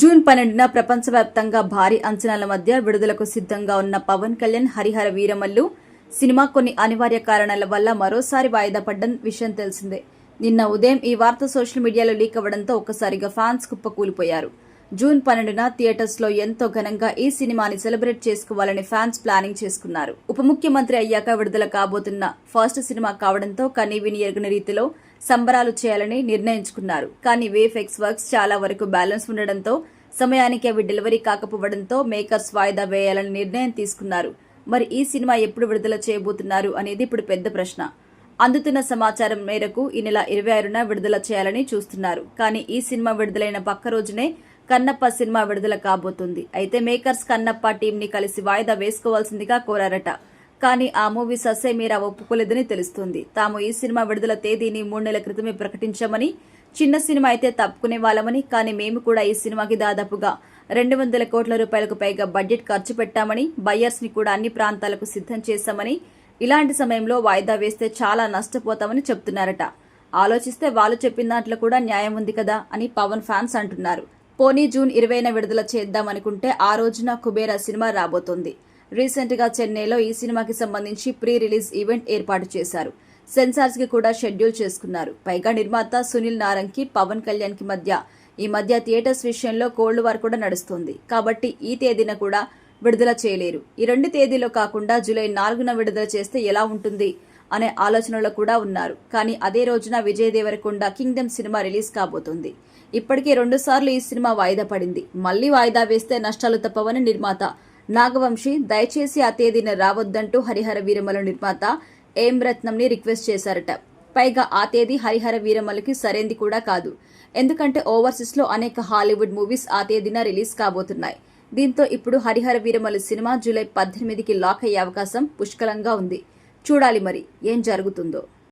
June 12న ప్రపంచవ్యాప్తంగా భారీ అంచనాల మధ్య విడుదలకు సిద్ధంగా ఉన్న పవన్ కళ్యాణ్ హరిహర వీరమల్లు సినిమా కొన్ని అనివార్య కారణాల వల్ల మరోసారి వాయిదా పడ్డ విషయం తెలిసిందే. నిన్న ఉదయం ఈ వార్త సోషల్ మీడియాలో లీక్ అవ్వడంతో ఒక్కసారిగా ఫ్యాన్స్ కుప్పకూలిపోయారు. జూన్ 12న థియేటర్స్ లో ఎంతో ఘనంగా ఈ సినిమాని సెలబ్రేట్ చేసుకోవాలని ఫ్యాన్స్ ప్లానింగ్ చేసుకున్నారు. ఉప ముఖ్యమంత్రి అయ్యాక విడుదల కాబోతున్న ఫస్ట్ సినిమా కావడంతో కనీవిని ఎరుగని రీతిలో సంబరాలు చేయాలని నిర్ణయించుకున్నారు. కానీ VFX వర్క్స్ చాలా వరకు బ్యాలెన్స్ ఉండడంతో సమయానికి అవి డెలివరీ కాకపోవడంతో మేకర్స్ వాయిదా వేయాలని నిర్ణయం తీసుకున్నారు. మరి ఈ సినిమా ఎప్పుడు విడుదల చేయబోతున్నారు అనేది ఇప్పుడు పెద్ద ప్రశ్న. అందుతున్న సమాచారం మేరకు ఈ నెల 26న విడుదల చేయాలని చూస్తున్నారు. కానీ ఈ సినిమా విడుదలైన పక్క రోజునే కన్నప్ప సినిమా విడుదల కాబోతుంది. అయితే మేకర్స్ కన్నప్ప టీం ని కలిసి వాయిదా వేసుకోవాల్సిందిగా కోరారట. కానీ ఆ మూవీ ససేమీరా ఒప్పుకోలేదని తెలుస్తుంది. తాము ఈ సినిమా విడుదల తేదీని 3 నెలల క్రితమే ప్రకటించామని, చిన్న సినిమా అయితే తప్పుకునే వాళ్ళమని, కానీ మేము కూడా ఈ సినిమాకి దాదాపుగా 200 కోట్ల రూపాయలకు పైగా బడ్జెట్ ఖర్చు పెట్టామని, బయ్యర్స్ ని కూడా అన్ని ప్రాంతాలకు సిద్ధం చేశామని, ఇలాంటి సమయంలో వాయిదా వేస్తే చాలా నష్టపోతామని చెప్తున్నారట. ఆలోచిస్తే వాళ్ళు చెప్పిన దాంట్లో కూడా న్యాయం ఉంది కదా అని పవన్ ఫ్యాన్స్ అంటున్నారు. పోనీ జూన్ 20న విడుదల చేద్దామనుకుంటే ఆ రోజున కుబేరా సినిమా రాబోతోంది. రీసెంట్ గా చెన్నైలో ఈ సినిమాకి సంబంధించి ప్రీ రిలీజ్ ఈవెంట్ ఏర్పాటు చేశారు. సెన్సార్స్ కి కూడా షెడ్యూల్ చేసుకున్నారు. పైగా నిర్మాత సునీల్ నారంకి పవన్ కళ్యాణ్ కి ఈ మధ్య థియేటర్స్ విషయంలో కోల్డ్ వార్ కూడా నడుస్తుంది. కాబట్టి ఈ తేదీన కూడా విడుదల చేయలేరు. ఈ 2 తేదీలో కాకుండా జూలై 4న విడుదల చేస్తే ఎలా ఉంటుంది అనే ఆలోచనలో కూడా ఉన్నారు. కానీ అదే రోజున Vijay Deverakonda Kingdom cinema release కాబోతుంది. ఇప్పటికే 2 సార్లు ఈ సినిమా వాయిదా పడింది. మళ్లీ వాయిదా వేస్తే నష్టాలు తప్పవని నిర్మాత నాగవంశీ దయచేసి ఆ తేదీన రావద్దంటూ హరిహర వీరమల నిర్మాత ఏం రత్నంని రిక్వెస్ట్ చేశారట. పైగా ఆ తేదీ హరిహర వీరమలకి సరైంది కూడా కాదు. ఎందుకంటే ఓవర్సీస్ లో అనేక హాలీవుడ్ మూవీస్ ఆ తేదీన రిలీజ్ కాబోతున్నాయి. దీంతో ఇప్పుడు హరిహర వీరమల సినిమా జూలై 18కి లాక్ అయ్యే అవకాశం పుష్కలంగా ఉంది. చూడాలి మరి ఏం జరుగుతుందో.